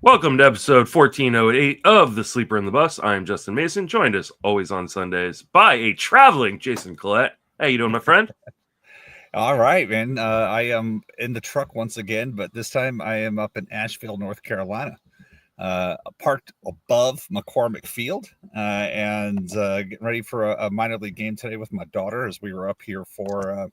Welcome to episode 1408 of The Sleeper in the Bus. I'm Justin Mason, joined as always on Sundays by a traveling Jason Collette. How you doing, my friend? All right, man. I am in the truck once again, but this time I am up in Asheville, North Carolina, parked above McCormick Field, and getting ready for a minor league game today with my daughter as we were up here for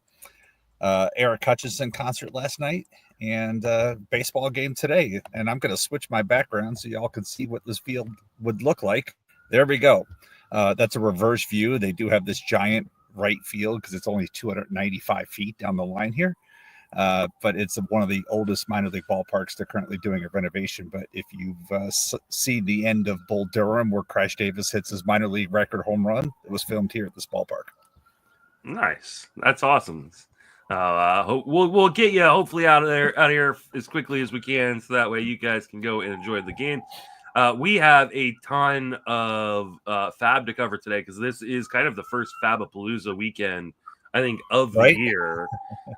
Eric Hutchinson concert last night and baseball game today. And I'm going to switch my background so y'all can see what this field would look like. There we go. That's a reverse view. They do have this giant right field because it's only 295 feet down the line here. But it's one of the oldest minor league ballparks. They're currently doing a renovation. But if you've seen the end of Bull Durham, where Crash Davis hits his minor league record home run, it was filmed here at this ballpark. Nice. That's awesome. We'll get you hopefully out of here as quickly as we can, so that way you guys can go and enjoy the game. We have a ton of FAAB to cover today because this is kind of the first FAAB-a-Palooza weekend, I think, of the year.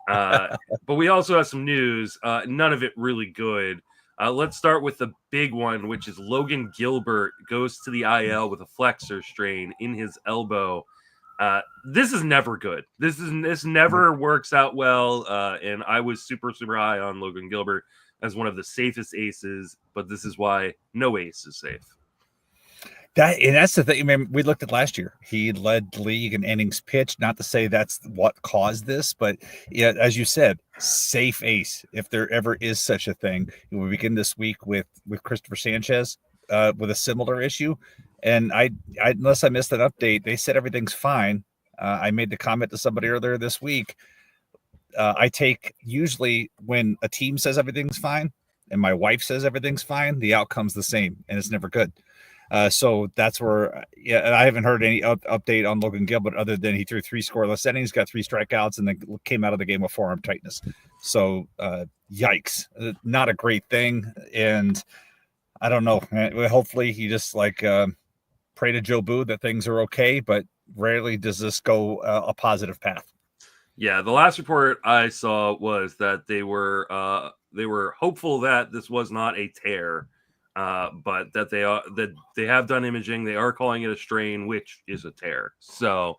But we also have some news, none of it really good. Let's start with the big one, which is Logan Gilbert goes to the IL with a flexor strain in his elbow. This is never good. This never works out well. And I was super high on Logan Gilbert as one of the safest aces, but this is why no ace is safe. That's the thing. I mean, we looked at last year. He led the league in innings pitched. Not to say that's what caused this, but yeah, as you said, safe ace. If there ever is such a thing, we begin this week with Christopher Sanchez with a similar issue. And I unless I missed an update, they said everything's fine. I made the comment to somebody earlier this week. I take usually when a team says everything's fine and my wife says everything's fine, the outcome's the same and it's never good. So that's where, and I haven't heard any update on Logan Gilbert other than he threw 3 scoreless innings, got 3 strikeouts, and then came out of the game with forearm tightness. So yikes, not a great thing. And I don't know. Hopefully he just pray to Joe Boo that things are okay, but rarely does this go a positive path. Yeah, the last report I saw was that they were hopeful that this was not a tear, but that they have done imaging. They are calling it a strain, which is a tear. So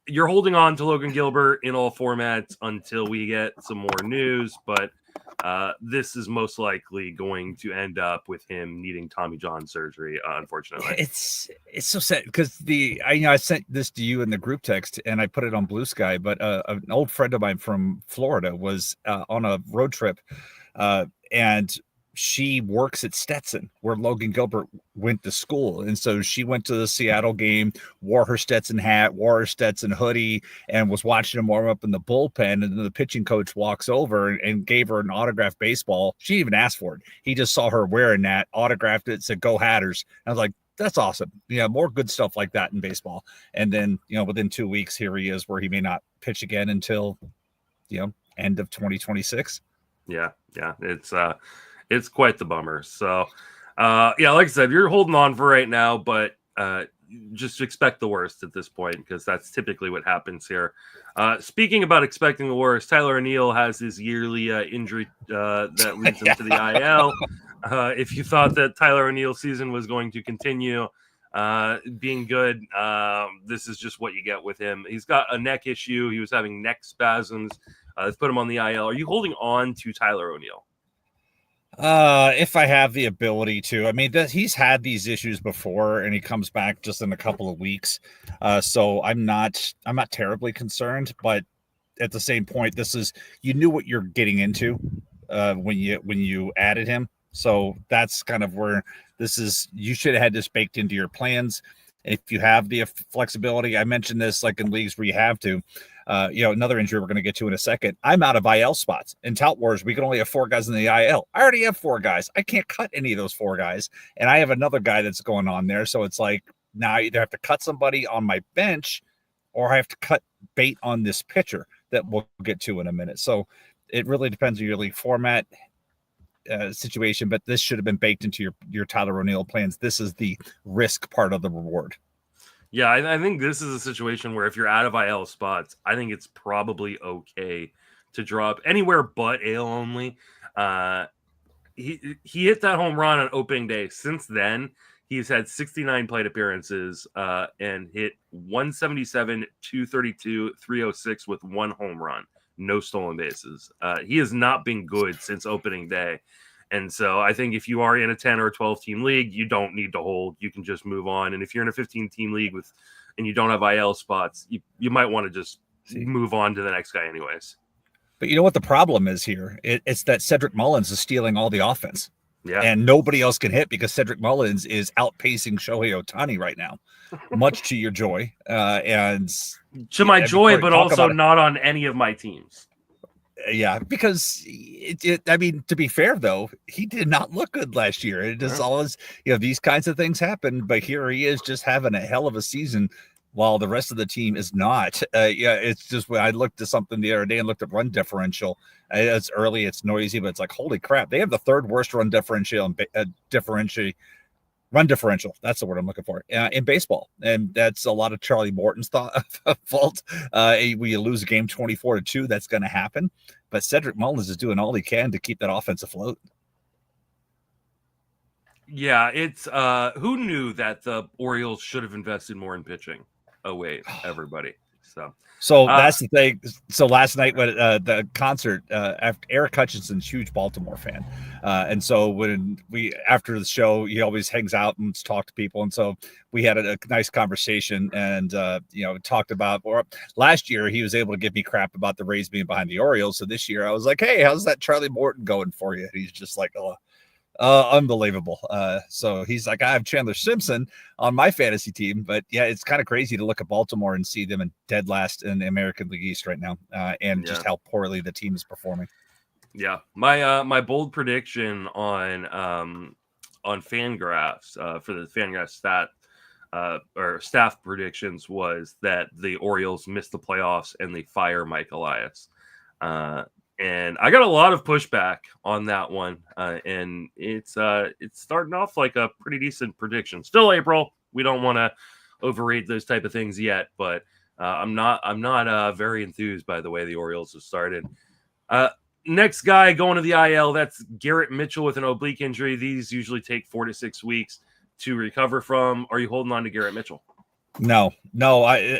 you're holding on to Logan Gilbert in all formats until we get some more news, but this is most likely going to end up with him needing Tommy John surgery, unfortunately. It's so sad because I sent this to you in the group text and I put it on Blue Sky, but an old friend of mine from Florida was on a road trip and she works at Stetson, where Logan Gilbert went to school. And so she went to the Seattle game, wore her Stetson hat, wore her Stetson hoodie, and was watching him warm up in the bullpen. And then the pitching coach walks over and gave her an autographed baseball. She didn't even ask for it. He just saw her wearing that, autographed it, said, "Go Hatters." And I was like, that's awesome. Yeah, more good stuff like that in baseball. And then, within 2 weeks, here he is where he may not pitch again until, end of 2026. Yeah. It's quite the bummer. So, like I said, you're holding on for right now, but just expect the worst at this point because that's typically what happens here. Speaking about expecting the worst, Tyler O'Neill has his yearly injury that leads him to the IL. If you thought that Tyler O'Neill's season was going to continue being good, this is just what you get with him. He's got a neck issue. He was having neck spasms. Let's put him on the IL. Are you holding on to Tyler O'Neill? If I have the ability to. I mean, he's had these issues before and he comes back just in a couple of weeks. So I'm not terribly concerned, but at the same point, you knew what you're getting into when you added him. So that's kind of where you should have had this baked into your plans. If you have the flexibility, I mentioned this like in leagues where you have to, another injury we're going to get to in a second. I'm out of IL spots. In Tout Wars, we can only have 4 guys in the IL. I already have 4 guys. I can't cut any of those 4 guys. And I have another guy that's going on there. So it's like, now I either have to cut somebody on my bench or I have to cut bait on this pitcher that we'll get to in a minute. So it really depends on your league format situation, but this should have been baked into your Tyler O'Neill plans. This is the risk part of the reward. Yeah, I think this is a situation where if you're out of IL spots, I think it's probably okay to drop anywhere but AL only. he hit that home run on opening day. Since then, he's had 69 plate appearances and hit 177, 232, 306 with 1 home run, no stolen bases. He has not been good since opening day. And so I think if you are in a 10 or a 12 team league, you don't need to hold. You can just move on. And if you're in a 15 team league and you don't have IL spots, you might want to just move on to the next guy anyways. But you know what the problem is here? It's that Cedric Mullins is stealing all the offense. Yeah. And nobody else can hit because Cedric Mullins is outpacing Shohei Ohtani right now, much to your joy. And to my joy, but also not on any of my teams. Yeah, because I mean, to be fair, though, he did not look good last year. It is always, these kinds of things happen, but here he is just having a hell of a season while the rest of the team is not. It's just when I looked at something the other day and looked at run differential. It's early, it's noisy, but it's like, holy crap, they have the 3rd worst run differential run differential. That's the word I'm looking for in baseball. And that's a lot of Charlie Morton's fault. We lose a game 24-2. That's going to happen. But Cedric Mullins is doing all he can to keep that offense afloat. Yeah, it's who knew that the Orioles should have invested more in pitching? Oh, wait, everybody. So that's the thing. So last night when the concert, after Eric Hutchinson's huge Baltimore fan, and so when after the show, he always hangs out and talks to people, and so we had a nice conversation, and talked about. Or last year he was able to give me crap about the Rays being behind the Orioles, so this year I was like, hey, how's that Charlie Morton going for you? And he's just like, oh. Unbelievable. So he's like, I have Chandler Simpson on my fantasy team, but yeah, it's kind of crazy to look at Baltimore and see them in dead last in the American League East right now, and just how poorly the team is performing. Yeah, my bold prediction on Fangraphs for the Fangraphs staff predictions was that the Orioles miss the playoffs and they fire Mike Elias. And I got a lot of pushback on that one, and it's starting off like a pretty decent prediction. Still April, we don't want to overrate those type of things yet, but I'm not very enthused by the way the Orioles have started. Next guy going to the IL, that's Garrett Mitchell with an oblique injury. These usually take 4 to 6 weeks to recover from. Are you holding on to Garrett Mitchell? No,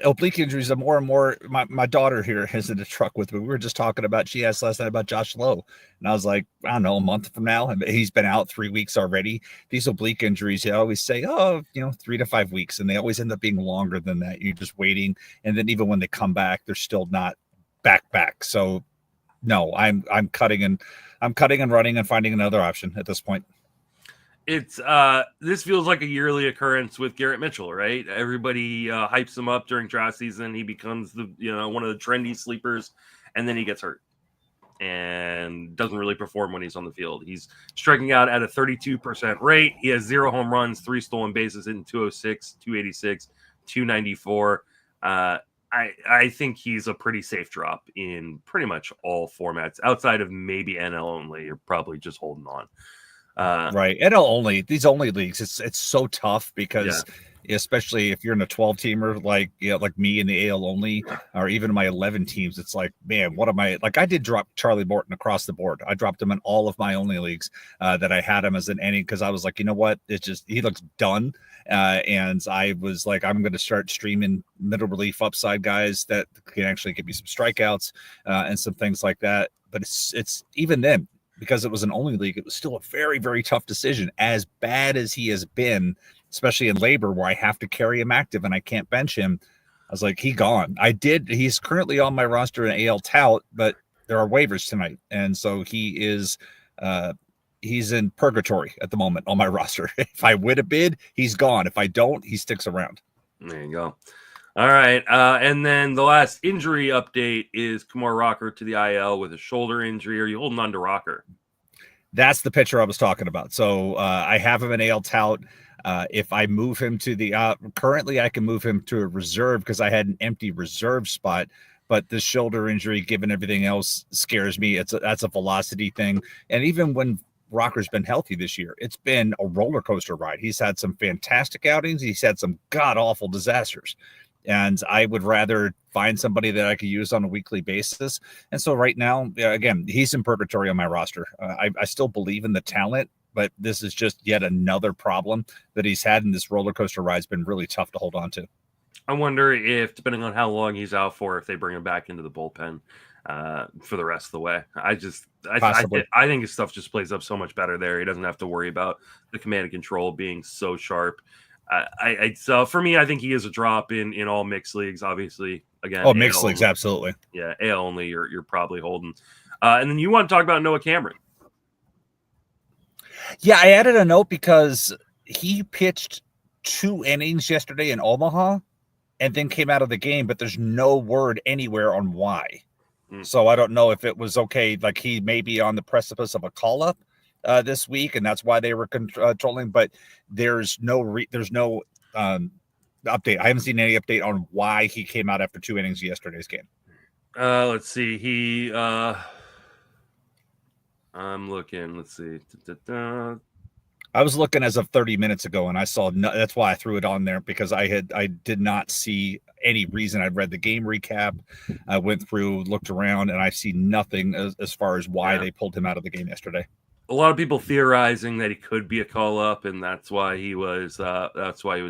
oblique injuries are more and more. My daughter here is in a truck with me. We were just talking about, she asked last night about Josh Lowe. And I was like, I don't know, a month from now. He's been out 3 weeks already. These oblique injuries, you always say, 3 to 5 weeks. And they always end up being longer than that. You're just waiting. And then even when they come back, they're still not back. So no, I'm cutting and running and finding another option at this point. It's this feels like a yearly occurrence with Garrett Mitchell, right? Everybody hypes him up during draft season. He becomes one of the trendy sleepers, and then he gets hurt and doesn't really perform when he's on the field. He's striking out at a 32% rate. He has 0 home runs, 3 stolen bases in 206, 286, 294. I think he's a pretty safe drop in pretty much all formats outside of maybe NL only. You're probably just holding on. Right. And these only leagues, it's so tough because especially if you're in a 12 teamer, like me in the AL only, or even my 11 teams, it's like, man, what am I like? I did drop Charlie Morton across the board. I dropped him in all of my only leagues that I had him as an inning, because I was like, you know what? It's just, he looks done. And I was like, I'm going to start streaming middle relief upside guys that can actually give me some strikeouts and some things like that. But it's even then, because it was an only league, it was still a very, very tough decision. As bad as he has been, especially in labor where I have to carry him active and I can't bench him, I was like, he's gone. He's currently on my roster in AL tout, but there are waivers tonight. And so he is, he's in purgatory at the moment on my roster. If I win a bid, he's gone. If I don't, he sticks around. There you go. All right. And then the last injury update is Kumar Rocker to the IL with a shoulder injury. Are you holding on to Rocker? That's the pitcher I was talking about. So I have him in AL tout. If I move him to the currently, I can move him to a reserve because I had an empty reserve spot. But this shoulder injury, given everything else, scares me. That's a velocity thing. And even when Rocker's been healthy this year, it's been a roller coaster ride. He's had some fantastic outings. He's had some god awful disasters. And I would rather find somebody that I could use on a weekly basis. And so right now, again, he's in purgatory on my roster. I still believe in the talent, but this is just yet another problem that he's had in this roller coaster ride. It's been really tough to hold on to. I wonder if, depending on how long he's out for, if they bring him back into the bullpen for the rest of the way. I think his stuff just plays up so much better there. He doesn't have to worry about the command and control being so sharp. So for me, I think he is a drop in all mixed leagues. Obviously, again, mixed leagues, absolutely. Yeah, AL only. You're probably holding. And then you want to talk about Noah Cameron? Yeah, I added a note because he pitched 2 innings yesterday in Omaha, and then came out of the game, but there's no word anywhere on why. So I don't know if it was okay, like he may be on the precipice of a call up this week, and that's why they were controlling. But there's no update. I haven't seen any update on why he came out after 2 innings yesterday's game. Let's see. I'm looking. Let's see. I was looking as of 30 minutes ago, and I saw that's why I threw it on there, because I did not see any reason. I'd read the game recap, I went through, looked around, and I see nothing as far as why they pulled him out of the game yesterday. A lot of people theorizing that he could be a call up, and that's why he was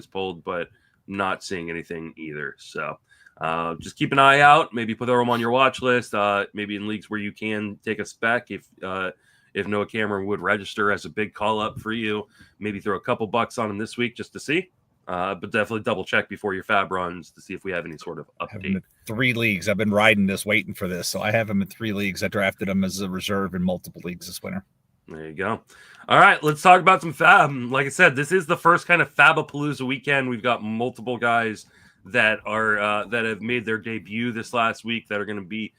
pulled, but not seeing anything either. So just keep an eye out. Maybe put him on your watch list. Maybe in leagues where you can take a spec if Noah Cameron would register as a big call up for you, maybe throw a couple bucks on him this week just to see. But definitely double check before your FAAB runs to see if we have any sort of update. 3 leagues. I've been riding this, waiting for this. So I have him in 3 leagues. I drafted him as a reserve in multiple leagues this winter. There you go. All right, let's talk about some FAAB. Like I said, this is the first kind of FAAB-a-palooza weekend. We've got multiple guys that are that have made their debut this last week that are going to be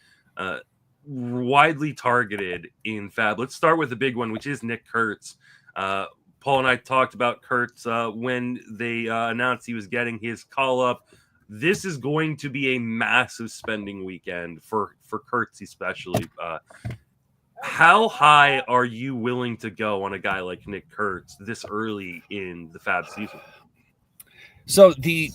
widely targeted in FAAB. Let's start with the big one, which is Nick Kurtz. Paul and I talked about Kurtz when they announced he was getting his call up. This is going to be a massive spending weekend for Kurtz, especially. How high are you willing to go on a guy like Nick Kurtz this early in the FAAB season? So the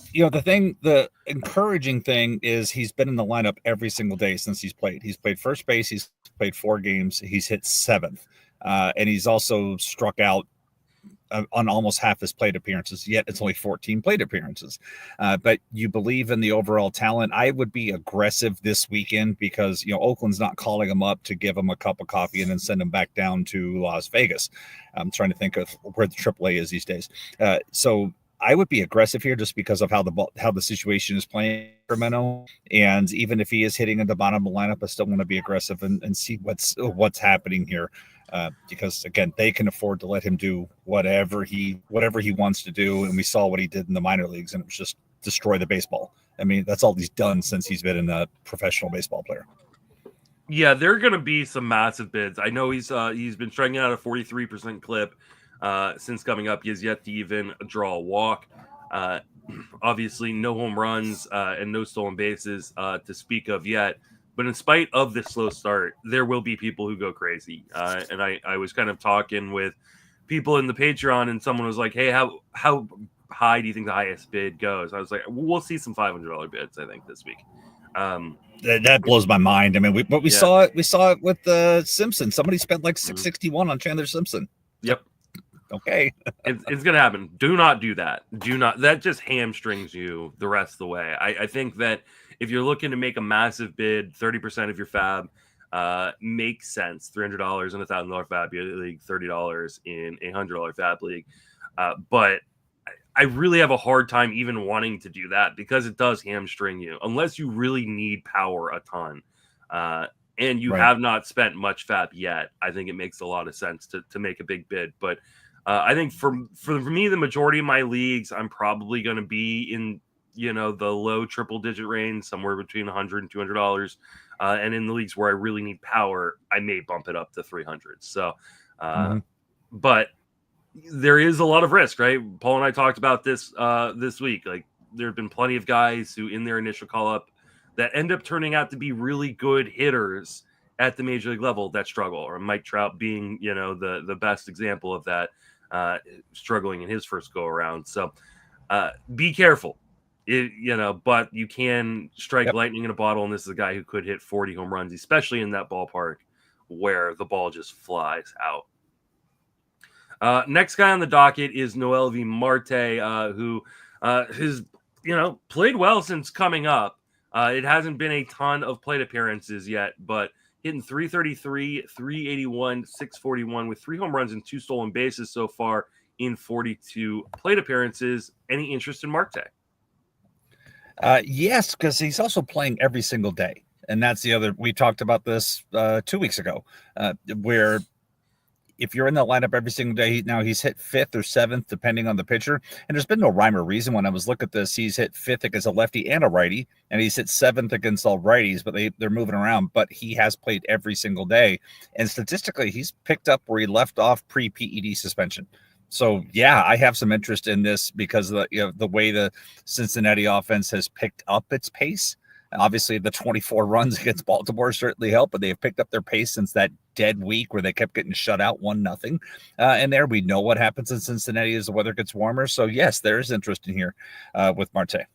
encouraging thing is he's been in the lineup every single day since he's played. He's played first base. He's played 4 games. He's hit 7th, and he's also struck out on almost half his plate appearances. Yet it's only 14 plate appearances. But you believe in the overall talent. I would be aggressive this weekend because Oakland's not calling him up to give him a cup of coffee and then send him back down to Las Vegas. I'm trying to think of where the AAA is these days. So I would be aggressive here just because of how the situation is playing in Sacramento. And even if he is hitting at the bottom of the lineup, I still want to be aggressive and see what's happening here. Because again, they can afford to let him do whatever he wants to do. And we saw what he did in the minor leagues, and it was just destroy the baseball. I mean, that's all he's done since he's been a professional baseball player. Yeah, there are going to be some massive bids. I know he's been striking out a 43% clip since coming up. He has yet to even draw a walk. Obviously, no home runs and no stolen bases to speak of yet. But in spite of this slow start, there will be people who go crazy. And I was kind of talking with people in the Patreon, and someone was like, hey, how high do you think the highest bid goes? I was like, we'll see some $500 bids, I think, this week. That blows my mind. I mean, we saw it with the Simpson. Somebody spent like $661 on Chandler Simpson. Yep. Okay. It's going to happen. Do not do that. That just hamstrings you the rest of the way. I think that if you're looking to make a massive bid, 30% of your FAAB makes sense. $300 in a $1,000 FAAB league, $30 in a $100 FAAB league. But I really have a hard time even wanting to do that because it does hamstring you unless you really need power a ton. And you have not spent much FAAB yet. I think it makes a lot of sense to make a big bid. But I think for me, the majority of my leagues, I'm probably going to be in the low triple digit range, somewhere between $100 and $200. And in the leagues where I really need power, I may bump it up to 300. So, but there is a lot of risk, right? Paul and I talked about this this week. Like, there have been plenty of guys who in their initial call up that end up turning out to be really good hitters at the major league level that struggle, or Mike Trout being, the best example of that, struggling in his first go around. So be careful. but you can strike Yep. lightning in a bottle, and this is a guy who could hit 40 home runs, especially in that ballpark where the ball just flies out. Next guy on the docket is Noelvi Marte, who has played well since coming up. It hasn't been a ton of plate appearances yet, but hitting 333, 381, 641 with 3 home runs and 2 stolen bases so far in 42 plate appearances. Any interest in Marte? Yes, because he's also playing every single day. And that's the other, we talked about this 2 weeks ago, where if you're in the lineup every single day, now he's hit 5th or 7th, depending on the pitcher. And there's been no rhyme or reason. When I was looking at this, he's hit 5th against a lefty and a righty, and he's hit 7th against all righties, but they're moving around. But he has played every single day. And statistically, he's picked up where he left off pre-PED suspension. So, yeah, I have some interest in this because of the way the Cincinnati offense has picked up its pace. Obviously, the 24 runs against Baltimore certainly helped, but they have picked up their pace since that dead week where they kept getting shut out 1-0. And there we know what happens in Cincinnati as the weather gets warmer. So, yes, there is interest in here with Marte.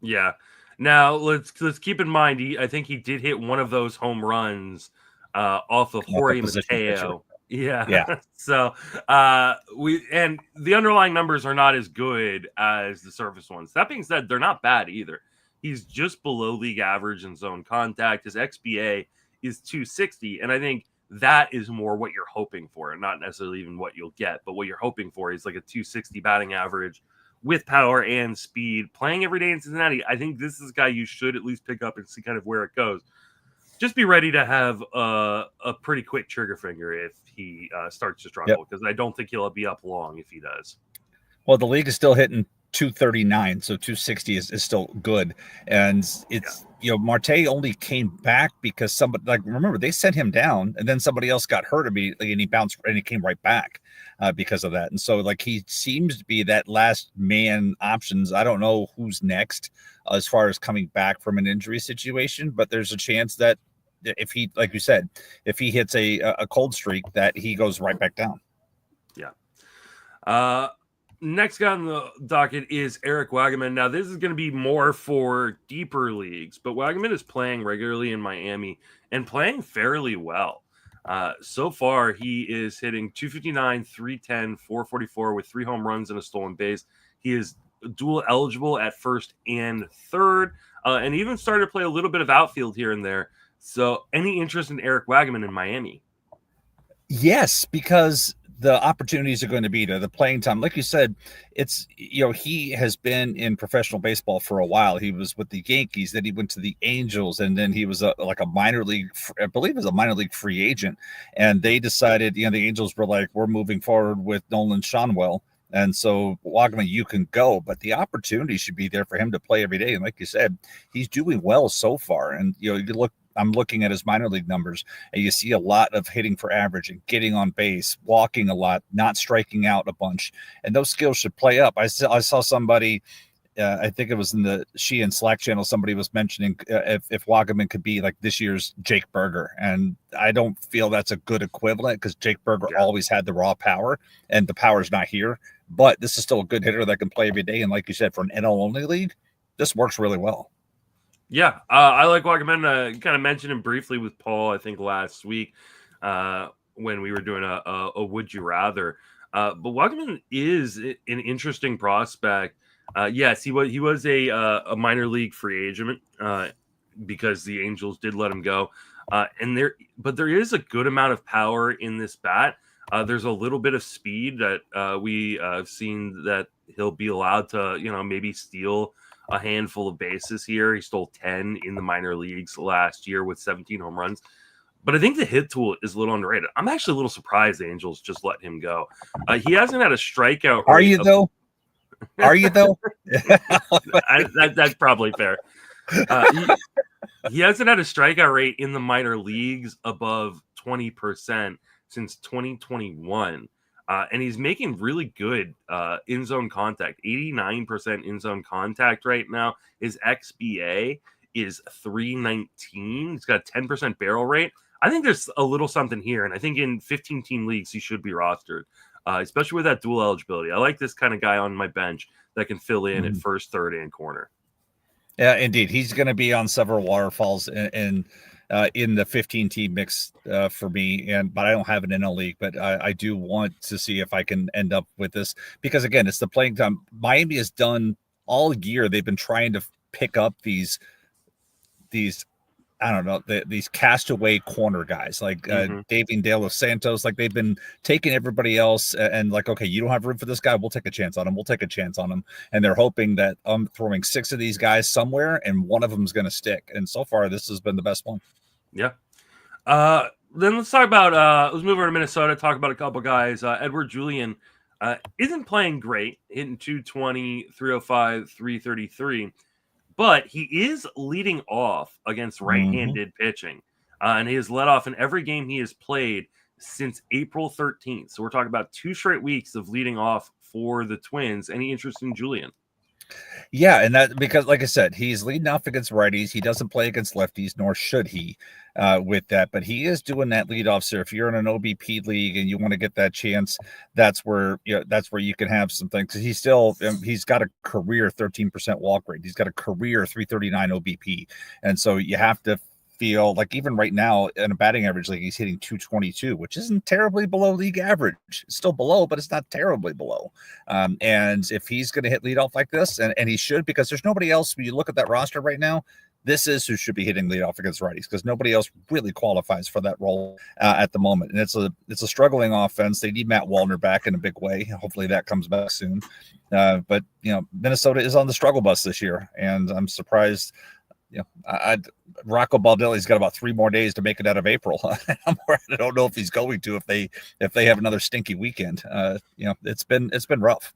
Yeah. Now, let's keep in mind, I think he did hit one of those home runs off of Jorge Mateo. Yeah. So and the underlying numbers are not as good as the surface ones. That being said, they're not bad either. He's just below league average in zone contact. His XBA is 260, and I think that is more what you're hoping for, and not necessarily even what you'll get, but what you're hoping for is like a 260 batting average with power and speed. Playing every day in Cincinnati, I think this is a guy you should at least pick up and see kind of where it goes. Just be ready to have a pretty quick trigger finger if he starts to struggle, because I don't think he'll be up long if he does. Well, the league is still hitting 239, so 260 is still good. And it's, Marte only came back because somebody, remember, they sent him down and then somebody else got hurt immediately and he bounced and he came right back because of that. And so, he seems to be that last man options. I don't know who's next as far as coming back from an injury situation, but there's a chance that if he, like you said, if he hits a cold streak, that he goes right back down. Yeah. Next guy on the docket is Eric Wagaman. Now, this is going to be more for deeper leagues, but Wagaman is playing regularly in Miami and playing fairly well. So far, he is hitting 259, 310, 444 with 3 home runs and a stolen base. He is dual eligible at first and third, and even started to play a little bit of outfield here and there. So, any interest in Eric Wagaman in Miami? Yes, because the opportunities are going to be there, the playing time. Like you said, it's, he has been in professional baseball for a while. He was with the Yankees, then he went to the Angels, and then he was a minor league, I believe it was a minor league free agent. And they decided, the Angels were like, we're moving forward with Nolan Schanuel. And so, Wagaman, you can go, but the opportunity should be there for him to play every day. And like you said, he's doing well so far. And, I'm looking at his minor league numbers, and you see a lot of hitting for average and getting on base, walking a lot, not striking out a bunch. And those skills should play up. I saw somebody, I think it was in the Sheehan Slack channel, somebody was mentioning if Wagaman could be like this year's Jake Berger. And I don't feel that's a good equivalent because Jake Berger always had the raw power, and the power's not here. But this is still a good hitter that can play every day. And like you said, for an NL-only league, this works really well. Yeah, I like Wagaman. Kind of mentioned him briefly with Paul, I think, last week when we were doing a Would You Rather. But Wagaman is an interesting prospect. Yes, he was a minor league free agent because the Angels did let him go. But there is a good amount of power in this bat. There's a little bit of speed that we have seen that he'll be allowed to, maybe steal a handful of bases here. He stole 10 in the minor leagues last year with 17 home runs. But I think the hit tool is a little underrated. I'm actually a little surprised the Angels just let him go. He hasn't had a strikeout rate. Are you though? That's probably fair. He hasn't had a strikeout rate in the minor leagues above 20% since 2021. And he's making really good in-zone contact, 89% in-zone contact right now. His XBA is 319. He's got a 10% barrel rate. I think there's a little something here, and I think in 15-team leagues he should be rostered, especially with that dual eligibility. I like this kind of guy on my bench that can fill in at first, third, and corner. Yeah, indeed. He's going to be on several waterfalls in the 15-team mix for me, but I don't have an NL league, but I do want to see if I can end up with this because, again, it's the playing time. Miami has done all year. They've been trying to pick up these I don't know, these castaway corner guys like Davian De Los Santos. Like they've been taking everybody else and like, okay, you don't have room for this guy. We'll take a chance on him. We'll take a chance on him. And they're hoping that I'm throwing 6 of these guys somewhere and one of them is going to stick. And so far, this has been the best one. Yeah. Then let's talk about, let's move over to Minnesota, talk about a couple guys. Edourd Julien isn't playing great, hitting 220, 305, 333. But he is leading off against right-handed pitching. And he has led off in every game he has played since April 13th. So we're talking about 2 straight weeks of leading off for the Twins. Any interest in Julien? Yeah, and that because, like I said, he's leading off against righties. He doesn't play against lefties, nor should he with that. But he is doing that leadoff. So if you're in an OBP league and you want to get that chance, that's where you can have some things. He's got a career 13% walk rate. He's got a career 339 OBP, and so you have to feel like even right now in a batting average league, he's hitting 222, which isn't terribly below league average. It's still below, but it's not terribly below. And if he's going to hit leadoff like this, and he should, because there's nobody else, when you look at that roster right now, this is who should be hitting leadoff against righties because nobody else really qualifies for that role at the moment. And it's a struggling offense. They need Matt Wallner back in a big way. Hopefully that comes back soon. But Minnesota is on the struggle bus this year, and I'm surprised. Rocco Baldelli's got about 3 more days to make it out of April. I don't know if he's going to if they have another stinky weekend. It's been rough.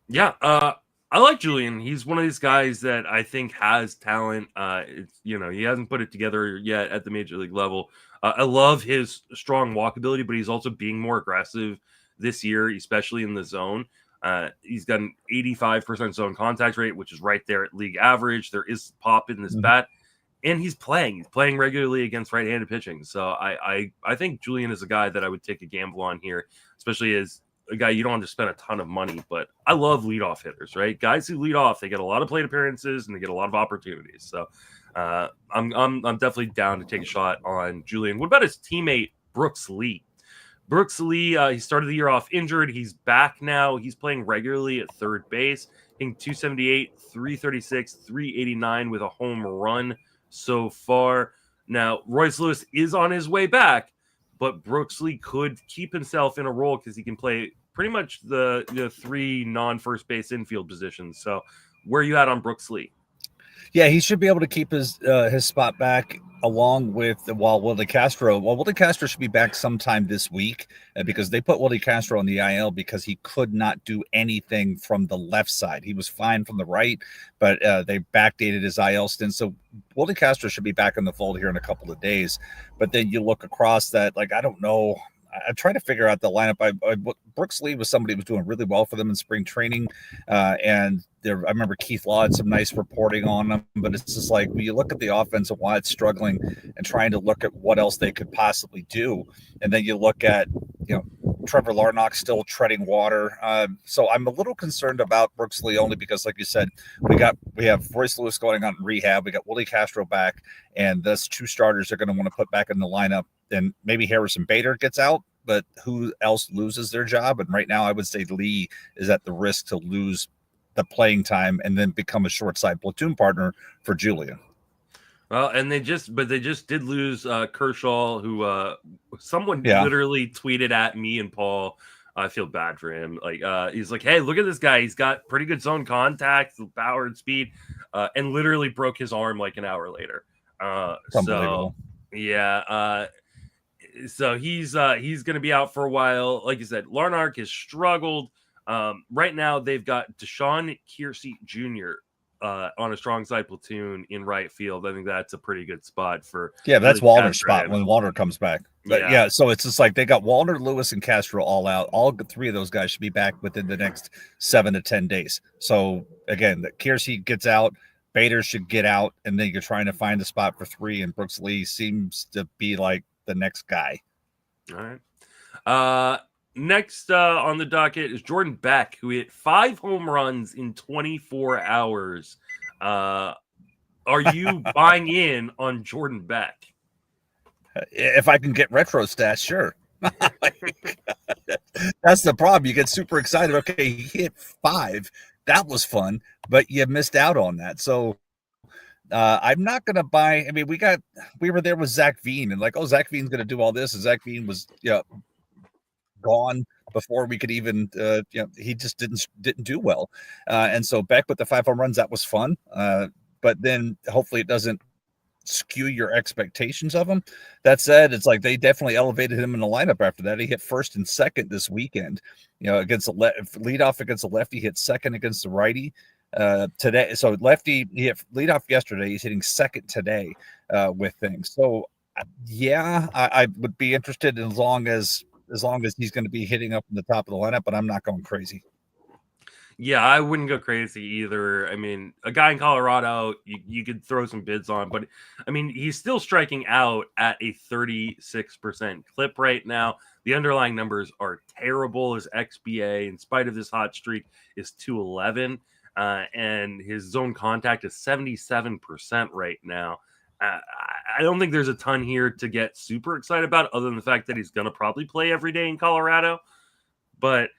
Yeah, I like Julien. He's one of these guys that I think has talent. He hasn't put it together yet at the major league level. I love his strong walkability, but he's also being more aggressive this year, especially in the zone. He's got an 85% zone contact rate, which is right there at league average. There is pop in this bat, and he's playing regularly against right-handed pitching. So I think Julien is a guy that I would take a gamble on here, especially as a guy you don't have to spend a ton of money. But I love leadoff hitters, right? Guys who lead off, they get a lot of plate appearances and they get a lot of opportunities. So I'm definitely down to take a shot on Julien. What about his teammate Brooks Lee? Brooks Lee, he started the year off injured. He's back now. He's playing regularly at third base, hitting 278, 336, 389 with a home run so far. Now, Royce Lewis is on his way back, but Brooks Lee could keep himself in a role because he can play pretty much the 3 non-first base infield positions. So where are you at on Brooks Lee? Yeah, he should be able to keep his spot back along with Willie Castro. Well, Willie Castro should be back sometime this week because they put Willie Castro on the IL because he could not do anything from the left side. He was fine from the right, but they backdated his IL stint. So Willie Castro should be back in the fold here in a couple of days. But then you look across that, like, I don't know. I try to figure out the lineup. Brooks Lee was somebody who was doing really well for them in spring training. I remember Keith Law had some nice reporting on them, but it's just like when you look at the offense and why it's struggling and trying to look at what else they could possibly do. And then you look at, Trevor Larnach still treading water. So I'm a little concerned about Brooks Lee only because, like you said, we have Royce Lewis going on rehab. We got Willie Castro back, and those 2 starters are going to want to put back in the lineup. Then maybe Harrison Bader gets out, but who else loses their job? And right now I would say Lee is at the risk to lose the playing time and then become a short side platoon partner for Julien. Well, and they just did lose Kershaw, who someone literally tweeted at me and Paul. I feel bad for him. He's like, hey, look at this guy. He's got pretty good zone contact, power and speed, and literally broke his arm like an hour later. So he's going to be out for a while. Like you said, Larnach has struggled. Right now, they've got Deshaun Kiersey Jr. On a strong side platoon in right field. I think that's a pretty good spot for. Yeah, that's Wallner's spot when Wallner comes back. But so it's just like they got Wallner, Lewis, and Castro all out. All 3 of those guys should be back within the next 7 to 10 days. So again, that Kiersey gets out. Bader should get out, and then you're trying to find a spot for 3, and Brooks Lee seems to be like the next guy. All right. Next on the docket is Jordan Beck, who hit 5 home runs in 24 hours. Are you buying in on Jordan Beck? If I can get retro stats, sure. That's the problem. You get super excited. Okay, he hit 5. That was fun, but you missed out on that. So I'm not going to buy. I mean, we were there with Zach Veen, and like, oh, Zach Veen's going to do all this, and Zach Veen was gone before we could even. He just didn't do well, and so Beck with the 5 home runs, that was fun. But then hopefully it doesn't skew your expectations of him. That said, it's like they definitely elevated him in the lineup after that. He hit first and second this weekend, against the leadoff against the lefty, hit second against the righty today. So lefty, he hit leadoff yesterday. He's hitting second today with things. So yeah, I would be interested as long as he's going to be hitting up in the top of the lineup, but I'm not going crazy. Yeah, I wouldn't go crazy either. I mean, a guy in Colorado, you could throw some bids on, but I mean, he's still striking out at a 36% clip right now. The underlying numbers are terrible. His XBA, in spite of this hot streak, is 211, and his zone contact is 77% right now. I don't think there's a ton here to get super excited about, other than the fact that he's going to probably play every day in Colorado. But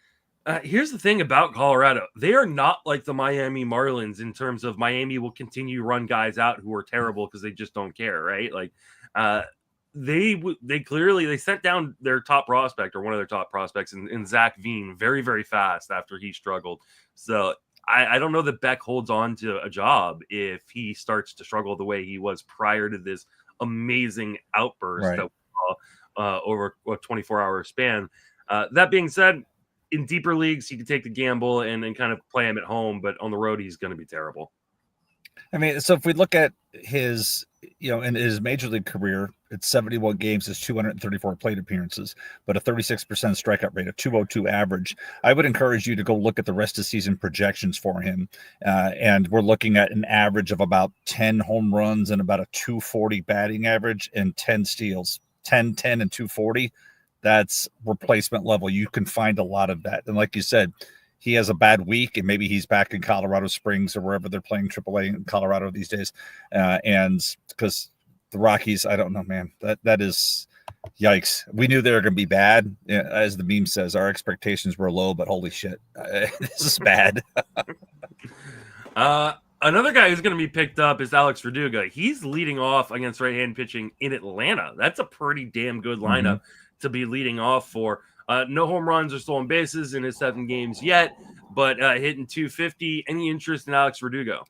here's the thing about Colorado. They are not like the Miami Marlins in terms of Miami will continue to run guys out who are terrible because they just don't care, right? Like they clearly sent down their top prospect or one of their top prospects in Zach Veen very, very fast after he struggled. So I don't know that Beck holds on to a job if he starts to struggle the way he was prior to this amazing outburst that we saw over a 24-hour span. That being said, in deeper leagues, he could take the gamble and kind of play him at home, but on the road, he's going to be terrible. I mean, so if we look at his, in his major league career, it's 71 games, it's 234 plate appearances, but a 36% strikeout rate, a 202 average. I would encourage you to go look at the rest of season projections for him. And we're looking at an average of about 10 home runs and about a 240 batting average and 10 steals, 10, and 240. That's replacement level. You can find a lot of that. And like you said, he has a bad week and maybe he's back in Colorado Springs or wherever they're playing AAA in Colorado these days. And because the Rockies, I don't know, man, that is yikes. We knew they were going to be bad. As the meme says, our expectations were low, but holy shit, this is bad. Another guy who's going to be picked up is Alex Verdugo. He's leading off against right-hand pitching in Atlanta. That's a pretty damn good lineup to be leading off for. No home runs or stolen bases in his 7 games yet, but hitting 250. Any interest in Alex Verdugo?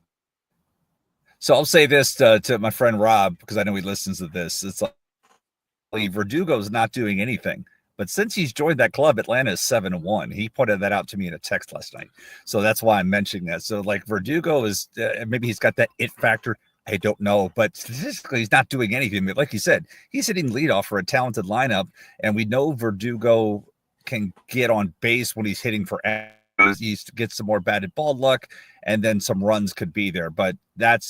So I'll say this to my friend Rob, because I know he listens to this. It's like Verdugo's not doing anything. But since he's joined that club, Atlanta is 7-1. He pointed that out to me in a text last night. So that's why I'm mentioning that. So like Verdugo is maybe he's got that it factor. I don't know, but statistically, he's not doing anything. Like you said, he's hitting leadoff for a talented lineup, and we know Verdugo can get on base when he's hitting for errors. He gets some more batted ball luck, and then some runs could be there. But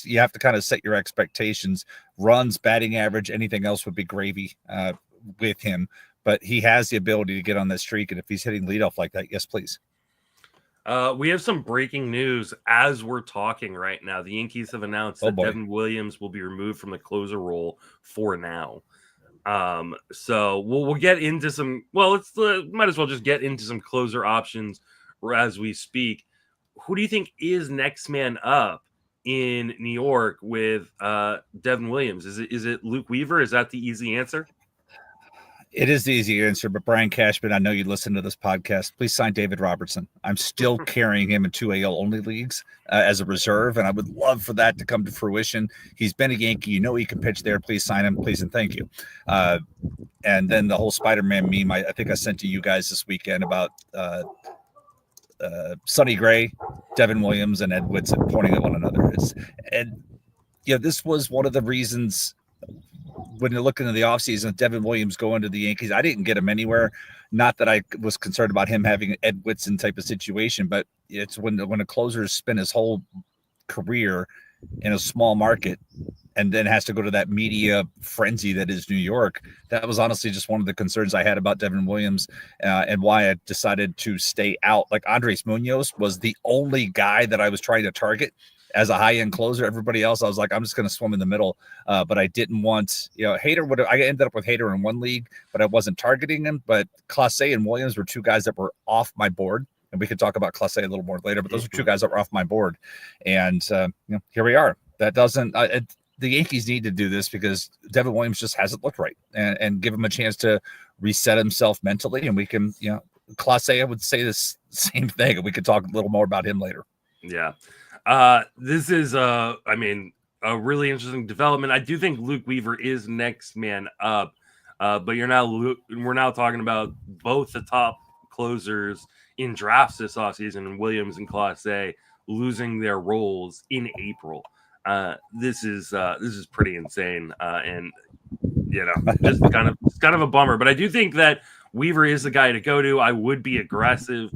you have to kind of set your expectations. Runs, batting average, anything else would be gravy with him. But he has the ability to get on that streak, and if he's hitting leadoff like that, yes, please. We have some breaking news as we're talking right now. The Yankees have announced that Devin Williams will be removed from the closer role for now. So we'll get into some. Well, let's might as well just get into some closer options as we speak. Who do you think is next man up in New York with Devin Williams? Is it Luke Weaver? Is that the easy answer? It is the easy answer, but Brian Cashman, I know you listen to this podcast. Please sign David Robertson. I'm still carrying him in 2 AL only leagues as a reserve, and I would love for that to come to fruition. He's been a Yankee. You know he can pitch there. Please sign him, please, and thank you. And then the whole Spider-Man meme I think I sent to you guys this weekend about Sonny Gray, Devin Williams, and Ed Whitson pointing at one another. This was one of the reasons – when you look into the offseason, Devin Williams going to the Yankees, I didn't get him anywhere. Not that I was concerned about him having an Ed Whitson type of situation, but it's when a closer spent his whole career in a small market and then has to go to that media frenzy that is New York. That was honestly just one of the concerns I had about Devin Williams and why I decided to stay out. Like Andres Munoz was the only guy that I was trying to target as a high-end closer. Everybody else, I was like, I'm just going to swim in the middle. But I didn't want, Hader I ended up with Hader in one league, but I wasn't targeting him. But Clase and Williams were two guys that were off my board. And we could talk about Clase a little more later, but those are two guys that were off my board. And here we are. That doesn't the Yankees need to do this because Devin Williams just hasn't looked right, and give him a chance to reset himself mentally. And we can, Clase, I would say this same thing, and we could talk a little more about him later. Yeah. This is, a really interesting development. I do think Luke Weaver is next man up, but we're now talking about both the top closers in drafts this offseason, and Williams and Clase losing their roles in April. This is pretty insane, and just kind of a bummer. But I do think that Weaver is the guy to go to. I would be aggressive.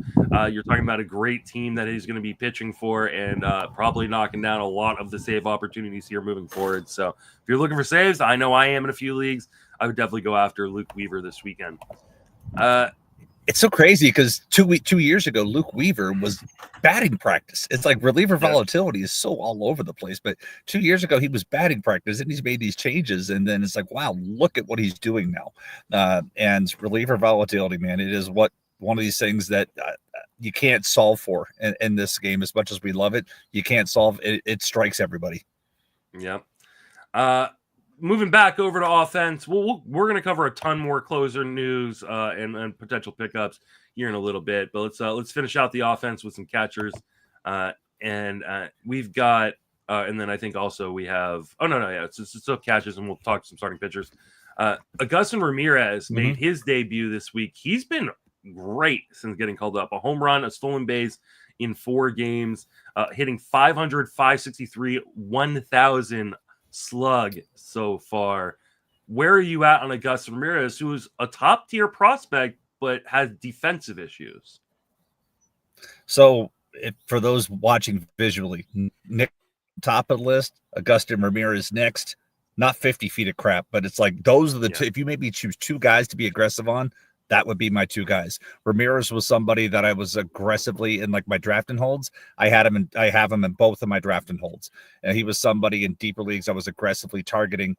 You're talking about a great team that he's going to be pitching for, and probably knocking down a lot of the save opportunities here moving forward. So if you're looking for saves, I know I am in a few leagues. I would definitely go after Luke Weaver this weekend. It's so crazy because 2 years ago, Luke Weaver was batting practice. It's like reliever volatility is so all over the place. But 2 years ago, he was batting practice, and he's made these changes. And then it's like, wow, look at what he's doing now. And reliever volatility, man, it is one of these things that you can't solve for in this game. As much as we love it, you can't solve it. It strikes everybody. Yeah. Moving back over to offense, we're going to cover a ton more closer news and potential pickups here in a little bit. But let's finish out the offense with some catchers, and we've got, and then I think also we have. Oh no, it's still catchers, and we'll talk some starting pitchers. Agustin Ramirez made his debut this week. He's been great since getting called up. A home run, a stolen base in 4 games, hitting 500, 563, 1,000. Slug so far. Where are you at on Agustin Ramirez, who is a top tier prospect but has defensive issues? So for those watching visually, Nick top of the list, Agustin Ramirez next. Not 50 feet of crap, but it's like those are the two. If you maybe choose 2 guys to be aggressive on, that would be my 2 guys. Ramirez was somebody that I was aggressively in like my draft and holds. I have him in both of my draft and holds. And he was somebody in deeper leagues I was aggressively targeting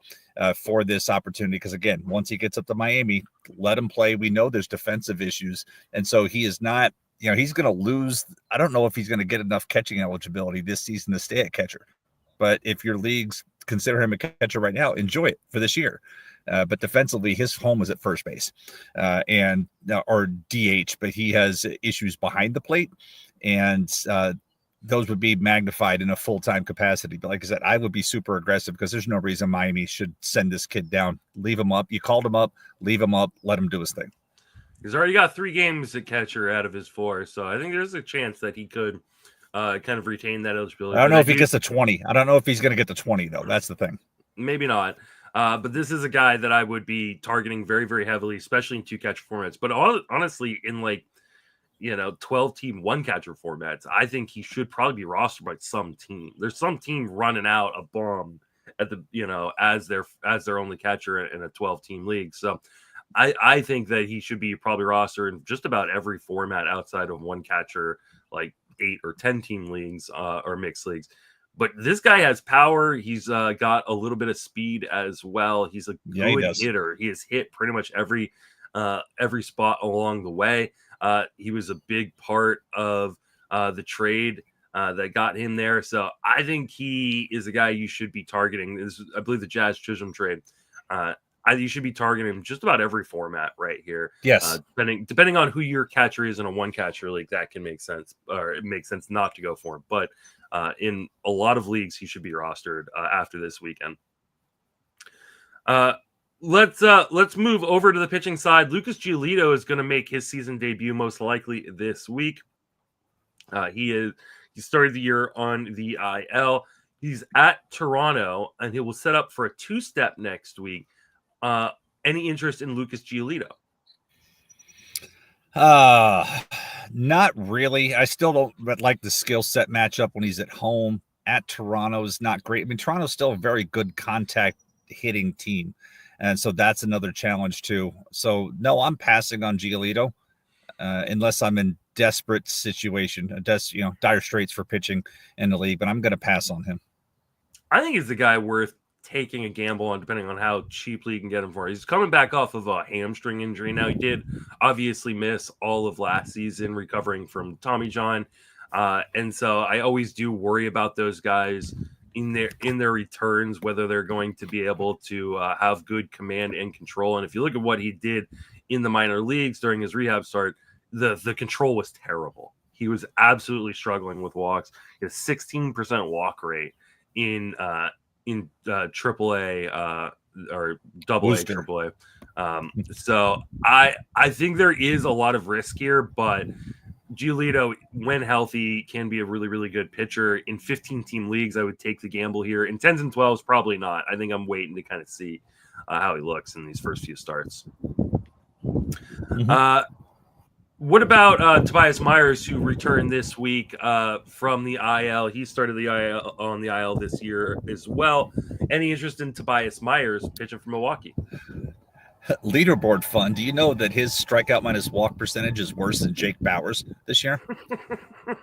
for this opportunity. Because again, once he gets up to Miami, let him play. We know there's defensive issues. And so he is not, he's going to lose. I don't know if he's going to get enough catching eligibility this season to stay at catcher. But if your leagues consider him a catcher right now, enjoy it for this year. But defensively, his home is at first base or DH, but he has issues behind the plate, and those would be magnified in a full-time capacity. But like I said, I would be super aggressive because there's no reason Miami should send this kid down. Leave him up. You called him up, leave him up, let him do his thing. He's already got 3 games at catcher out of his 4, so I think there's a chance that he could kind of retain that eligibility. I don't know if he gets to 20. I don't know if he's going to get to 20, though. That's the thing. Maybe not. But this is a guy that I would be targeting very, very heavily, especially in 2 catcher formats. But honestly, in 12-team 1-catcher formats, I think he should probably be rostered by some team. There's some team running out a bomb at the as their only catcher in a 12-team league. So I think that he should be probably rostered in just about every format outside of 1-catcher, like 8 or 10-team leagues or mixed leagues. But this guy has power. He's got a little bit of speed as well. He's a good hitter. He has hit pretty much every spot along the way. He was a big part of the trade that got him there. So I think he is a guy you should be targeting. This is, I believe, the Jazz Chisholm trade. You should be targeting him just about every format right here. Yes. Depending on who your catcher is in a 1-catcher league, that can make sense, or it makes sense not to go for him. But in a lot of leagues, he should be rostered after this weekend. Let's move over to the pitching side. Lucas Giolito is going to make his season debut most likely this week. He started the year on the IL. He's at Toronto, and he will set up for a 2-step next week. Any interest in Lucas Giolito? Not really. I still don't like the skill set matchup when he's at home at Toronto is not great. I mean, Toronto's still a very good contact hitting team. And so that's another challenge too. So no, I'm passing on Giolito unless I'm in desperate situation, dire straits for pitching in the league, but I'm going to pass on him. I think he's the guy worth taking a gamble on, depending on how cheaply you can get him for. He's coming back off of a hamstring injury. Now, he did obviously miss all of last season recovering from Tommy John. And so I always do worry about those guys in their returns, whether they're going to be able to have good command and control. And if you look at what he did in the minor leagues during his rehab start, the control was terrible. He was absolutely struggling with walks. He had a 16% walk rate in AAA or double A, AAA. So I think there is a lot of risk here, but Giolito, when healthy, can be a really, really good pitcher. In 15-team leagues, I would take the gamble here. In 10s and 12s, probably not. I think I'm waiting to kind of see how he looks in these first few starts. Mm-hmm. What about Tobias Myers, who returned this week from the IL? He started the IL on the IL this year as well. Any interest in Tobias Myers pitching for Milwaukee? Leaderboard fun. Do you know that his strikeout minus walk percentage is worse than Jake Bauer's this year?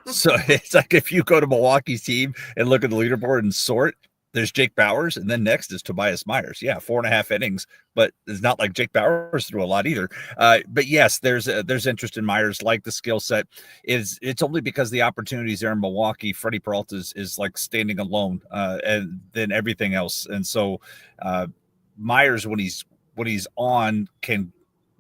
So it's like if you go to Milwaukee's team and look at the leaderboard and sort, there's Jake Bauer's, and then next is Tobias Myers. Yeah, 4.5 innings, but it's not like Jake Bauer's threw a lot either. But yes, there's interest in Myers, like the skill set. It's only because the opportunities there in Milwaukee. Freddie Peralta is like standing alone, and then everything else. And so Myers, when he's on, can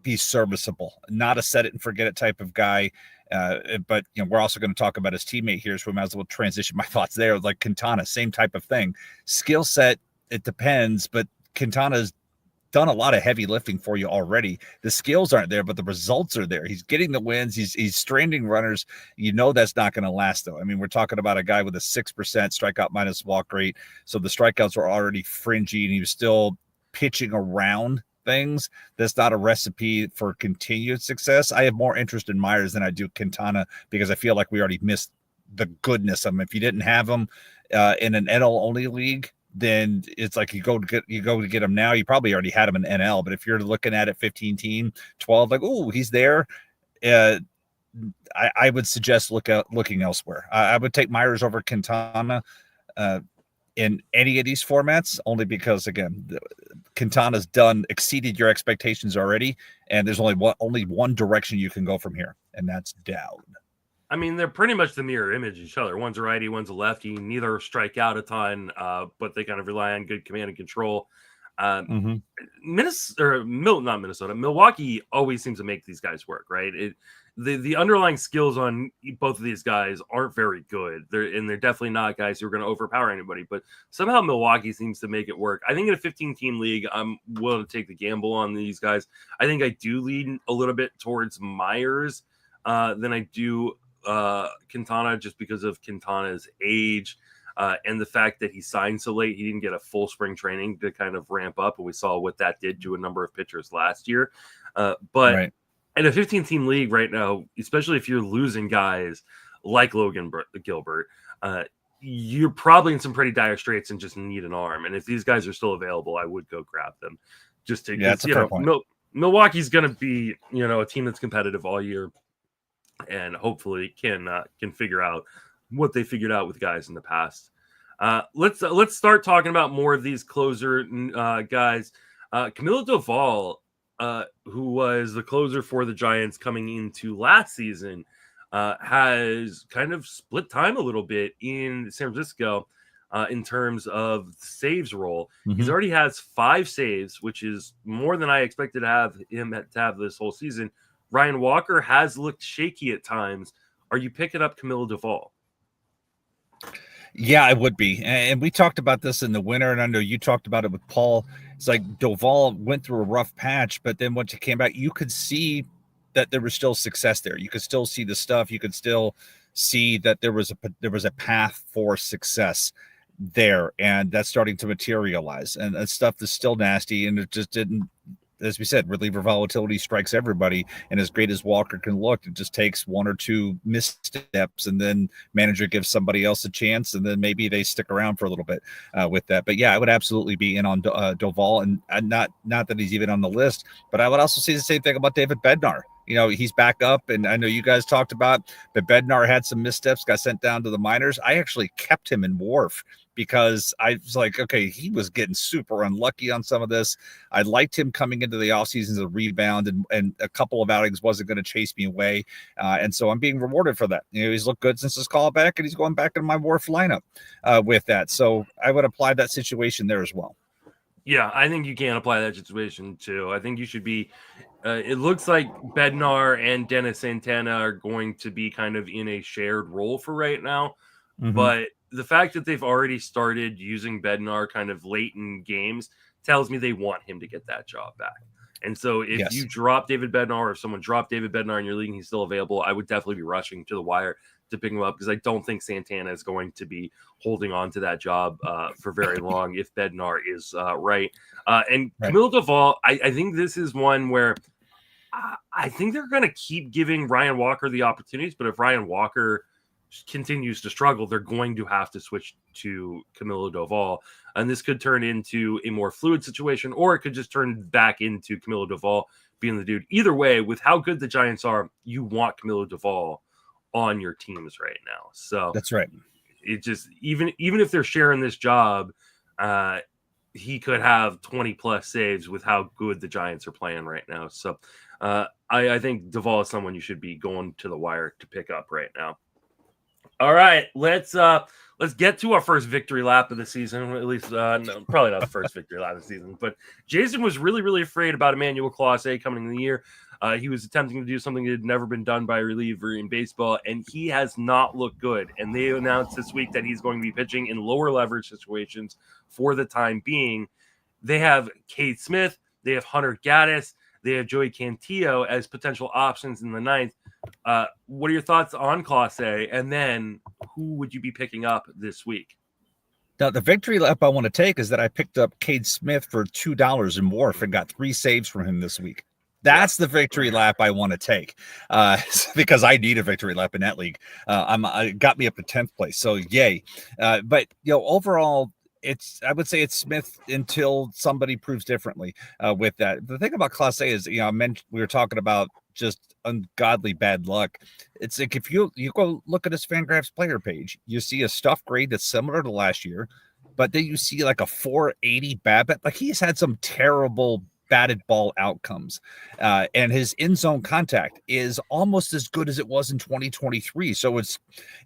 be serviceable, not a set it and forget it type of guy. But we're also going to talk about his teammate here, so we might as well transition my thoughts there. Like Quintana, same type of thing. Skill set, it depends, but Quintana's done a lot of heavy lifting for you already. The skills aren't there, but the results are there. He's getting the wins. He's stranding runners. That's not going to last, though. I mean, we're talking about a guy with a 6% strikeout minus walk rate, so the strikeouts were already fringy, and he was still pitching around things. That's not a recipe for continued success. I have more interest in Myers than I do Quintana because I feel like we already missed the goodness of him. If you didn't have him in an NL only league, then it's like you go to get him now. You probably already had him in NL, but if you're looking at it 15 team, 12, like, oh, he's there. I would suggest looking elsewhere. I would take Myers over Quintana in any of these formats, only because, again, Quintana's exceeded your expectations already, and there's only one direction you can go from here, and that's down. I mean, they're pretty much the mirror image of each other. One's a righty, one's a lefty. Neither strike out a ton, but they kind of rely on good command and control. Milwaukee always seems to make these guys work, right? The underlying skills on both of these guys aren't very good. They're definitely not guys who are going to overpower anybody, but somehow Milwaukee seems to make it work. I think in a 15-team league, I'm willing to take the gamble on these guys. I think I do lean a little bit towards Myers than I do Quintana, just because of Quintana's age and the fact that he signed so late. He didn't get a full spring training to kind of ramp up, and we saw what that did to a number of pitchers last year. But right. In a 15-team league right now, especially if you're losing guys like Logan Gilbert, you're probably in some pretty dire straits and just need an arm. And if these guys are still available, I would go grab them. Just to, that's a fair point. Milwaukee's going to be, a team that's competitive all year, and hopefully can figure out what they figured out with guys in the past. Let's start talking about more of these closer guys. Camilo Doval, who was the closer for the Giants coming into last season, has kind of split time a little bit in San Francisco in terms of saves role. Mm-hmm. He's already has 5 saves, which is more than I expected to have him to have this whole season. Ryan Walker has looked shaky at times. Are you picking up Camilo Doval? Yeah, I would be. And we talked about this in the winter, and I know you talked about it with Paul. It's like Doval went through a rough patch, but then once it came back, you could see that there was still success there. You could still see the stuff. You could still see that there was a path for success there, and that's starting to materialize. And that stuff is still nasty, and it just didn't as we said, reliever volatility strikes everybody. And as great as Walker can look, it just takes one or two missteps, and then manager gives somebody else a chance, and then maybe they stick around for a little bit with that. But yeah, I would absolutely be in on Doval, and not that he's even on the list, but I would also say the same thing about David Bednar. He's back up, and I know you guys talked about, but Bednar had some missteps, got sent down to the minors. I actually kept him in WARF because I was like, okay, he was getting super unlucky on some of this. I liked him coming into the offseason as a rebound, and a couple of outings wasn't going to chase me away. And so I'm being rewarded for that. He's looked good since his call back, and he's going back in my WARF lineup with that. So I would apply that situation there as well. Yeah, I think you can apply that situation too. I think you should be. It looks like Bednar and Dennis Santana are going to be kind of in a shared role for right now. Mm-hmm. But the fact that they've already started using Bednar kind of late in games tells me they want him to get that job back. And so if you drop David Bednar, or if someone dropped David Bednar in your league and he's still available, I would definitely be rushing to the wire to pick him up, because I don't think Santana is going to be holding on to that job for very long if Bednar is right. And Camilo Doval, I think this is one where I think they're going to keep giving Ryan Walker the opportunities, but if Ryan Walker continues to struggle, they're going to have to switch to Camilo Doval. And this could turn into a more fluid situation, or it could just turn back into Camilo Doval being the dude. Either way, with how good the Giants are, you want Camilo Doval on your teams right now. So that's right. It just, even if they're sharing this job, he could have 20 plus saves with how good the Giants are playing right now. So I think Doval is someone you should be going to the wire to pick up right now. All right, let's get to our first victory lap of the season. At least, no, probably not the first victory lap of the season. But Jason was really, really afraid about Emmanuel Clase coming in the year. He was attempting to do something that had never been done by a reliever in baseball, and he has not looked good. And they announced this week that he's going to be pitching in lower leverage situations for the time being. They have Cade Smith, they have Hunter Gaddis, they have Joey Cantillo as potential options in the ninth. What are your thoughts on Clase? And then who would you be picking up this week? Now, the victory lap I want to take is that I picked up Cade Smith for $2 in WARF and got 3 saves from him this week. That's the victory lap I want to take because I need a victory lap in that league. It got me up to 10th place. So yay. But overall, I would say it's Smith until somebody proves differently with that. The thing about Clase is, we were talking about just ungodly bad luck. It's like if you go look at his Fangraphs player page, you see a stuff grade that's similar to last year, but then you see like a 480 BABIP. Like he's had some terrible batted ball outcomes, and his in zone contact is almost as good as it was in 2023. So it's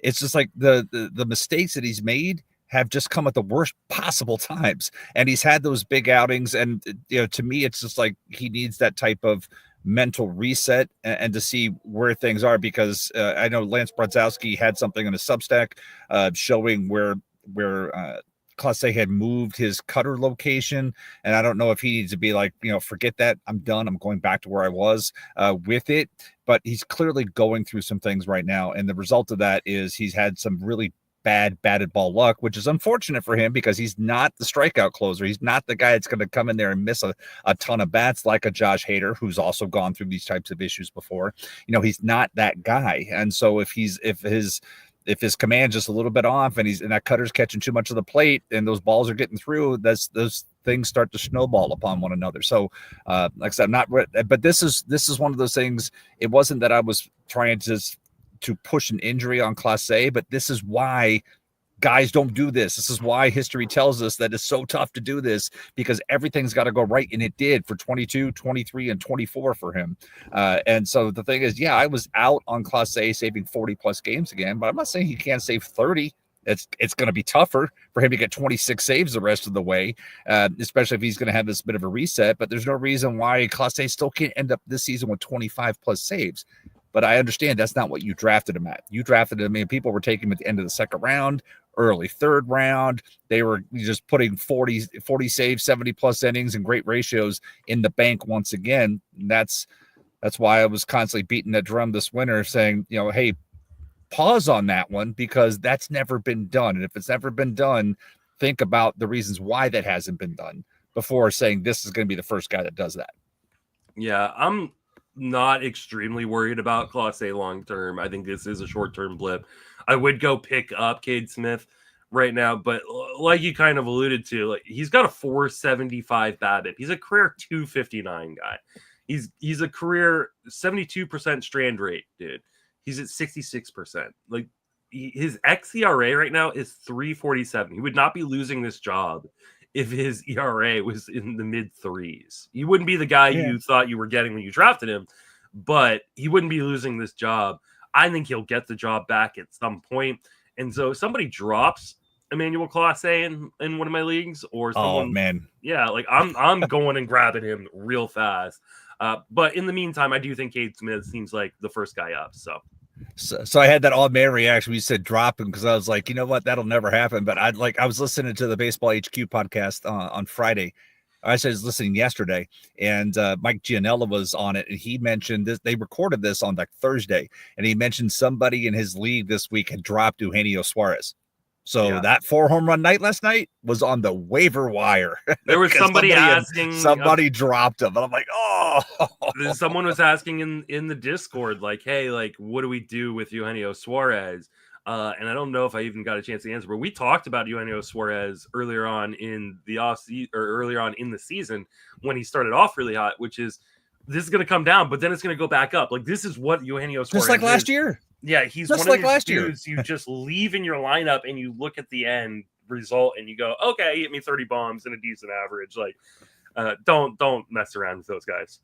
just like the mistakes that he's made have just come at the worst possible times, and he's had those big outings. And to me, it's just like he needs that type of mental reset and to see where things are, because I know Lance Brodzowski had something in a Substack showing where Clase had moved his cutter location, and I don't know if he needs to be like, forget that, I'm done, I'm going back to where I was with it. But he's clearly going through some things right now, and the result of that is he's had some really bad batted ball luck, which is unfortunate for him because he's not the strikeout closer. He's not the guy that's going to come in there and miss a ton of bats like a Josh Hader, who's also gone through these types of issues before. He's not that guy. And so if his command just a little bit off, and that cutter's catching too much of the plate and those balls are getting through, those things start to snowball upon one another. So like I said, but this is one of those things. It wasn't that I was trying to push an injury on Clase, but this is why guys don't do this. This is why history tells us that it's so tough to do this, because everything's got to go right. And it did for 22, 23, and 24 for him. And so the thing is, I was out on Clase saving 40 plus games again, but I'm not saying he can't save 30. It's going to be tougher for him to get 26 saves the rest of the way, especially if he's going to have this bit of a reset. But there's no reason why Clase still can't end up this season with 25 plus saves. But I understand that's not what you drafted him at. You drafted him, and people were taking him at the end of the second round, early third round. They were just putting 40 saves, 70 plus innings, and great ratios in the bank once again. And that's why I was constantly beating that drum this winter, saying, hey, pause on that one, because that's never been done. And if it's never been done, think about the reasons why that hasn't been done before saying this is going to be the first guy that does that. Yeah, I'm not extremely worried about Clase long term. I think this is a short term blip. I would go pick up Cade Smith right now, but like you kind of alluded to, like he's got a 475 BABIP. He's a career 259 guy. He's a career 72% strand rate, dude. He's at 66%. Like his xERA right now is 347. He would not be losing this job if his ERA was in the mid threes. He wouldn't be the guy you thought you were getting when you drafted him, but he wouldn't be losing this job. I think he'll get the job back at some point. And so if somebody drops Emmanuel Clase in one of my leagues, or someone, yeah, like I'm going and grabbing him real fast. But in the meantime, I do think Cade Smith seems like the first guy up. So I had that odd man reaction. We said drop him because I was like, you know what, that'll never happen. But I was listening to the Baseball HQ podcast on Friday. I was listening yesterday, and Mike Gianella was on it, and he mentioned this. They recorded this on like Thursday, and he mentioned somebody in his league this week had dropped Eugenio Suarez. So that 4 home run night last night was on the waiver wire. There was somebody asking. Somebody dropped him. And I'm like, oh. Someone was asking in the Discord, like, hey, like, what do we do with Eugenio Suarez? And I don't know if I even got a chance to answer, but we talked about Eugenio Suarez earlier on in the earlier on in the season when he started off really hot, which is this is going to come down, but then it's going to go back up. Like, this is what Eugenio Suarez just like last year. Yeah, he's just one of these dudes you just leave in your lineup and you look at the end result and you go, okay, he hit me 30 bombs and a decent average. Like, don't mess around with those guys.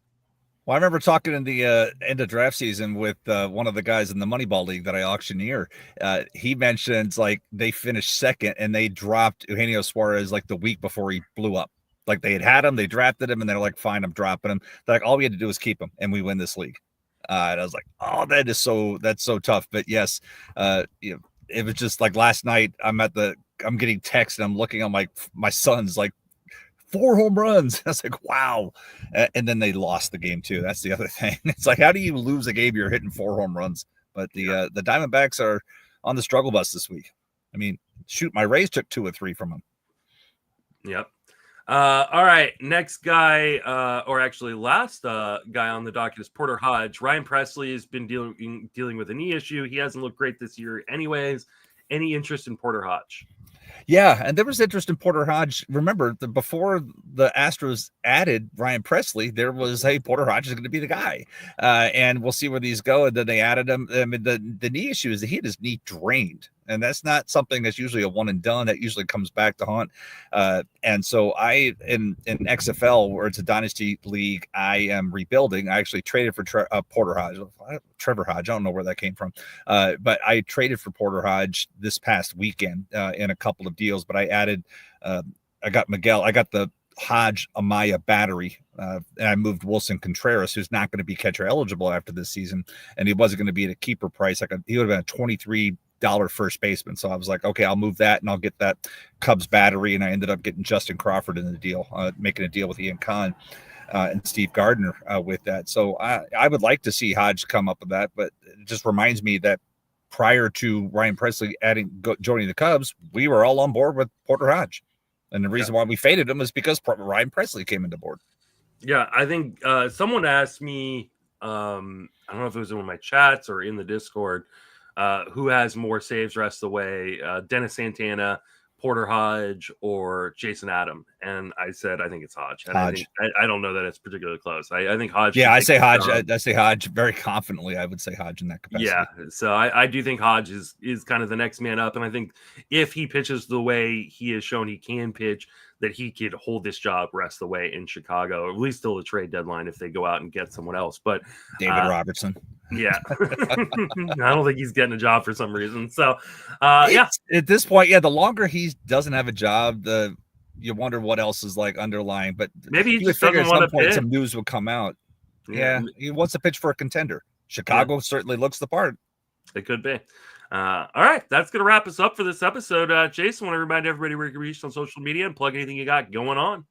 Well, I remember talking in the end of draft season with one of the guys in the Moneyball League that I auctioneer. He mentions like they finished second and they dropped Eugenio Suarez like the week before he blew up. Like they had him, they drafted him, and they're like, fine, I'm dropping him. They're like, all we had to do was keep him, and we win this league. And I was like, oh, that's so tough. But yes, it was just like last night. I'm getting text and I'm looking on my son's like 4 home runs. I was like, wow. And then they lost the game too. That's the other thing. It's like, how do you lose a game you're hitting 4 home runs? But the Diamondbacks are on the struggle bus this week. I mean, shoot, my Rays took 2 or 3 from them. Yep. All right, next guy, or actually last guy on the docket is Porter Hodge. Ryan Presley has been dealing with a knee issue. He hasn't looked great this year anyways. Any interest in Porter Hodge? Yeah, and there was interest in Porter Hodge. Remember, before the Astros added Ryan Presley, there was, hey, Porter Hodge is going to be the guy. And we'll see where these go. And then they added him. I mean, the knee issue is that he had his knee drained. And that's not something that's usually a one and done. That usually comes back to haunt. And so in XFL, where it's a dynasty league, I am rebuilding. I actually traded for Porter Hodge. Trevor Hodge. I don't know where that came from. But I traded for Porter Hodge this past weekend in a couple of deals. But I added, I got Miguel. I got the Hodge Amaya battery. And I moved Wilson Contreras, who's not going to be catcher eligible after this season. And he wasn't going to be at a keeper price. He would have been a $23 first baseman. So I was like, okay, I'll move that and I'll get that Cubs battery. And I ended up getting Justin Crawford in the deal, making a deal with Ian Kahn and Steve Gardner with that. So I would like to see Hodge come up with that, but it just reminds me that prior to Ryan Presley joining the Cubs, we were all on board with Porter Hodge. And the reason why we faded him is because Ryan Presley came into board. Yeah, I think someone asked me, I don't know if it was in one of my chats or in the Discord, who has more saves rest of the way, Dennis Santana, Porter Hodge, or Jason Adam? And I said, I think it's Hodge. And Hodge. I don't know that it's particularly close. I think Hodge. Yeah, I say Hodge. I say Hodge very confidently. I would say Hodge in that capacity. Yeah, so I do think Hodge is kind of the next man up. And I think if he pitches the way he has shown he can pitch, that he could hold this job rest the way in Chicago, or at least till the trade deadline if they go out and get someone else. But David Robertson. Yeah. I don't think he's getting a job for some reason. So, yeah. At this point, the longer he doesn't have a job, you wonder what else is like underlying. But maybe he would figure at some point pitch. some news would come out. Yeah, he wants to pitch for a contender. Chicago certainly looks the part. It could be. All right, that's going to wrap us up for this episode. Jason, want to remind everybody where you can reach on social media and plug anything you got going on.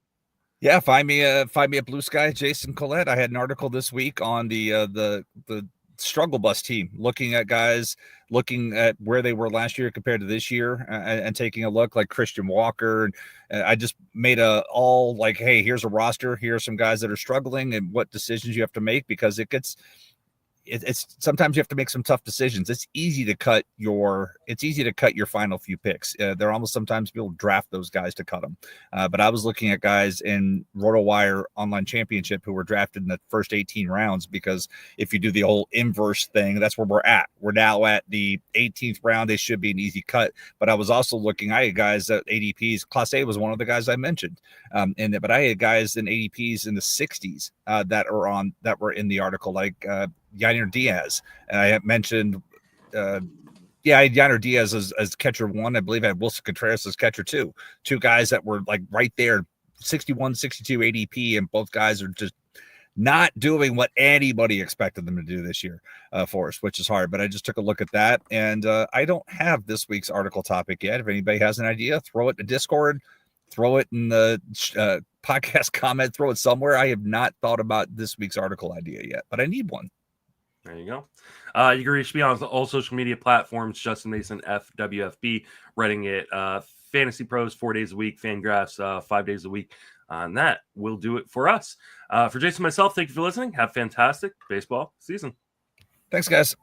Yeah, find me at Blue Sky, Jason Collette. I had an article this week on the struggle bus team, looking at guys, looking at where they were last year compared to this year, and taking a look like Christian Walker. And I just made hey, here's a roster. Here are some guys that are struggling and what decisions you have to make, because it's sometimes you have to make some tough decisions. It's easy to cut your final few picks. They're almost sometimes people draft those guys to cut them. But I was looking at guys in RotoWire Online Championship who were drafted in the first 18 rounds, because if you do the whole inverse thing, that's where we're at. We're now at the 18th round. They should be an easy cut. But I was also looking, I had guys at ADPs. Class A was one of the guys I mentioned. But I had guys in ADPs in the 60s that were in the article, like Yainer Diaz. And I have mentioned, I had Yainer Diaz as catcher 1. I believe I had Wilson Contreras as catcher 2. Two guys that were like right there, 61, 62 ADP, and both guys are just not doing what anybody expected them to do this year for us, which is hard. But I just took a look at that, and I don't have this week's article topic yet. If anybody has an idea, throw it in Discord, throw it in the podcast comment, throw it somewhere. I have not thought about this week's article idea yet, but I need one. There you go. You can reach me on all social media platforms, Justin Mason FWFB, writing it Fantasy Pros 4 days a week, Fangraphs 5 days a week. And that will do it for us. For Jason and myself, thank you for listening. Have a fantastic baseball season. Thanks, guys.